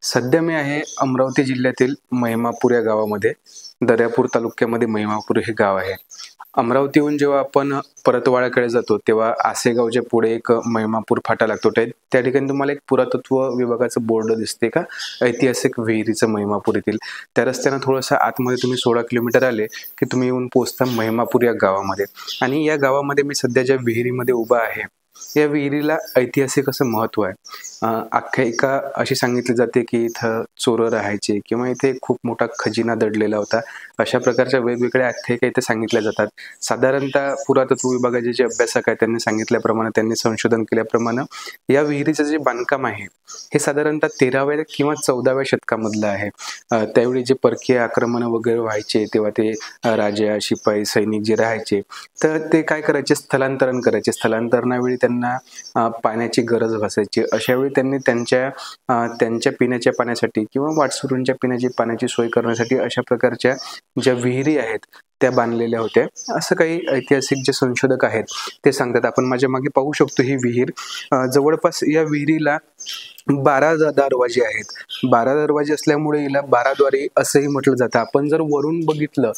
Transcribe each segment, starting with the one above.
सध्या मी आहे अमरावती जिल्ह्यातील महिमापूर या गावामध्ये. दर्यापूर तालुक्यामध्ये महिमापूर हे गाव आहे. अमरावतीहून जेव्हा आपण परतवाड्याकडे जातो तेव्हा आसेगावच्या पुढे एक महिमापूर फाटा लागतो. त्या ठिकाणी तुम्हाला एक पुरातत्व विभागाचं बोर्ड दिसते का, ऐतिहासिक विहिरीचं महिमापूर येथील. त्या रस्त्यानं थोडंसं आतमध्ये तुम्ही 16 किलोमीटर आले की तुम्ही येऊन पोहोचता महिमापूर या गावामध्ये. आणि या गावामध्ये मी सध्या ज्या विहिरीमध्ये उभा आहे, या विहिरीला ऐतिहासिक असं महत्त्व आहे. आख्यायिका अशी सांगितली जाते की इथं चोरं राहायचे किंवा इथे खूप मोठा खजिना दडलेला होता. अशा प्रकारच्या वेगवेगळ्या आख्यायिका इथे सांगितल्या जातात. साधारणतः पुरातत्व विभागाचे जे अभ्यासक आहेत त्यांनी सांगितल्याप्रमाणे, त्यांनी संशोधन केल्याप्रमाणे या विहिरीचं जे बांधकाम आहे हे साधारणतः 13व्या किंवा 14व्या शतकामधलं आहे. त्यावेळी जे परकीय आक्रमण वगैरे व्हायचे तेव्हा ते राजा, शिपाई, सैनिक जे राहायचे तर ते काय करायचे, स्थलांतरण करायचे. स्थलांतरणावेळी त्यांना पाण्याची गरज भासायची. अशा वेळी त्यांनी त्यांच्या पिण्याच्या पाण्यासाठी किंवा वाटसरूंच्या पिण्याची पाण्याची सोय करण्यासाठी अशा प्रकारच्या ज्या विहिरी आहेत त्या बांधलेल्या होत्या, असं काही ऐतिहासिक जे संशोधक आहेत ते सांगतात. आपण माझ्या मागे पाहू शकतो ही विहीर. जवळपास या विहिरीला 12 दरवाजे आहेत. 12 दरवाजे असल्यामुळे हिला 12 द्वारे असंही म्हटलं जातं. आपण जर वरून बघितलं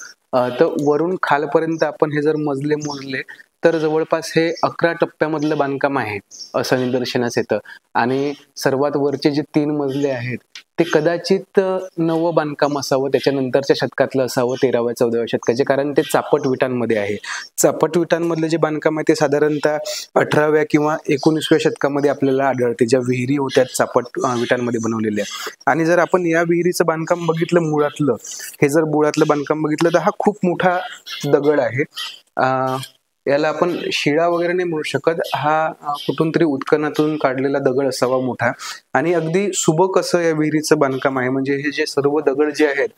तर वरून खालपर्यंत आपण हे जर मजले मोजले तर जवळपास हे 11 टप्प्यामधलं बांधकाम आहे असं निदर्शनास येतं. आणि सर्वात वरचे जे 3 मजले आहेत ते कदाचित नवं बांधकाम असावं, त्याच्यानंतरच्या शतकातलं असावं, 13व्या 14व्या शतकाचे, कारण ते चापट विटांमध्ये आहे. चापट विटांमधलं जे बांधकाम आहे ते साधारणतः 18व्या किंवा 19व्या शतकामध्ये आपल्याला आढळते. ज्या विहिरी होत्या चापट विटांमध्ये बनवलेल्या. आणि जर आपण या विहिरीचं बांधकाम बघितलं, मुळातलं बांधकाम बघितलं तर हा खूप मोठा दगड आहे. याला आपण शिळा वगैरे नाही म्हणू शकत, हा कुठून तरी उत्खनातून काढलेला दगड असावा मोठा. आणि अगदी सुबक असं या विहिरीचं बांधकाम आहे. म्हणजे हे जे सर्व दगड जे आहेत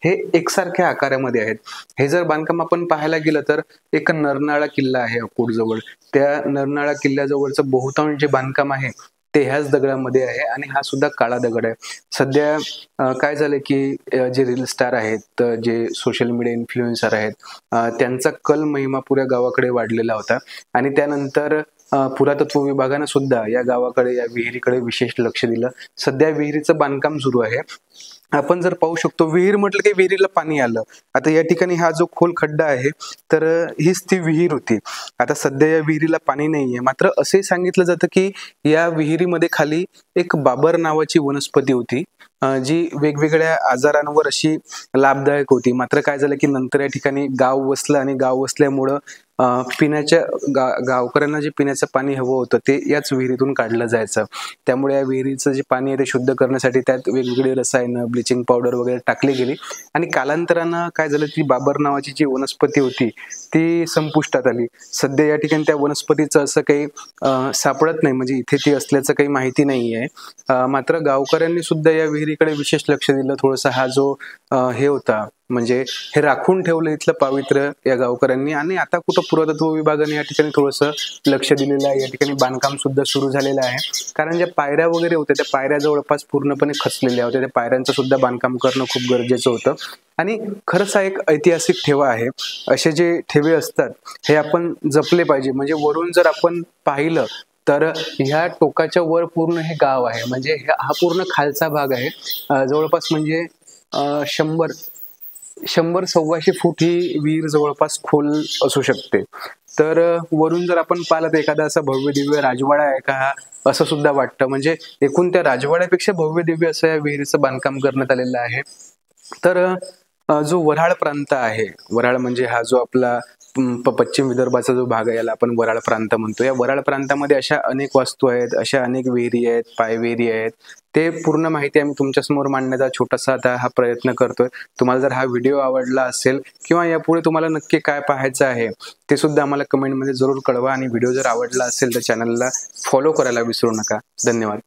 हे एकसारख्या आकारामध्ये आहेत. हे जर बांधकाम आपण पाहायला गेलं तर एक नरनाळा किल्ला आहे अकोटजवळ, त्या नरनाळा किल्ल्याजवळचं बहुतांश जे बांधकाम आहे ते ह्याच दगडामध्ये आहे. आणि हा सुद्धा काळा दगड आहे. सध्या काय झालं की जे रील स्टार आहेत, जे सोशल मीडिया इन्फ्लुएन्सर आहेत, त्यांचा कल महिमापूर या गावाकडे वाढलेला होता. आणि त्यानंतर पुरातत्व विभागानं सुद्धा या गावाकडे, या विहिरीकडे विशेष लक्ष दिलं. सध्या विहिरीचं बांधकाम सुरू आहे. आपण जर पाहू शकतो, विहीर म्हटलं की विहिरीला पाणी आलं. आता या ठिकाणी हा जो खोल खड्डा आहे तर हीच ती विहीर होती. आता सध्या या विहिरीला पाणी नाहीये. मात्र असे सांगितलं जातं की या विहिरीमध्ये खाली एक बाबर नावाची वनस्पती होती, जी वेगवेगळ्या आजारांवर अशी लाभदायक होती. मात्र काय झालं की नंतर या ठिकाणी गाव वसलं आणि गाव वसल्यामुळं गावकऱ्यांना जे पिण्याचं पाणी हवं होतं ते याच विहिरीतून काढलं जायचं. त्यामुळे या विहिरीचं जे पाणी आहे ते शुद्ध करण्यासाठी त्यात वेगवेगळे रसायनं, ब्लिचिंग पावडर वगैरे टाकली गेली. आणि कालांतरानं काय झालं, ती बाबर नावाची जी वनस्पती होती ती संपुष्टात आली. सध्या या ठिकाणी त्या वनस्पतीचं असं काही सापडत नाही, म्हणजे इथे ती असल्याचं काही माहिती नाही आहे. मात्र गावकऱ्यांनी सुद्धा या विहिरीकडे विशेष लक्ष दिलं. थोडंसं हा जो हे होता, म्हणजे हे राखून ठेवलं इथलं पावित्र्य या गावकऱ्यांनी. आणि आता कुठं पुरातत्व विभागाने या ठिकाणी थोडंसं लक्ष दिलेलं आहे. या ठिकाणी बांधकाम सुद्धा सुरू झालेलं आहे. कारण ज्या पायऱ्या वगैरे होत्या त्या पायऱ्या जवळपास पूर्णपणे खचलेल्या होत्या. त्या पायऱ्यांचं सुद्धा बांधकाम करणं खूप गरजेचं होतं. आणि खरंच हा एक ऐतिहासिक ठेवा आहे. असे जे ठेवे असतात हे आपण जपले पाहिजे. म्हणजे वरून जर आपण पाहिलं तर ह्या टोकाच्या वर पूर्ण हे गाव आहे. म्हणजे हा पूर्ण खालचा भाग आहे. जवळपास म्हणजे 100-125 फूट ही विहीर जवळपास खोल असू शकते. तर वरून जर आपण पाहिलं तर एखादा असा भव्य दिव्य राजवाडा आहे का हा, असं सुद्धा वाटतं. म्हणजे एकूण त्या राजवाड्यापेक्षा भव्य दिव्य असं या विहिरीचं बांधकाम करण्यात आलेलं आहे. तर जो वऱ्हाड प्रांत आहे, वऱ्हाड म्हणजे हा जो आपला पश्चिम विदर्भाचा जो भाग आहे याला आपण वऱ्हाड प्रांत म्हणतो. या वऱ्हाड प्रांतामध्ये अशा अनेक वास्तू आहेत, अशा अनेक विहिरी आहेत, पायविहिरी आहेत. ते पूर्ण माहिती आम्ही तुमच्यासमोर मांडण्याचा छोटासा आता हा प्रयत्न करतोय. तुम्हाला जर हा व्हिडिओ आवडला असेल किंवा यापुढे तुम्हाला नक्की काय पाहायचं आहे ते सुद्धा आम्हाला कमेंटमध्ये जरूर कळवा. आणि व्हिडिओ जर आवडला असेल तर चॅनलला फॉलो करायला विसरू नका. धन्यवाद.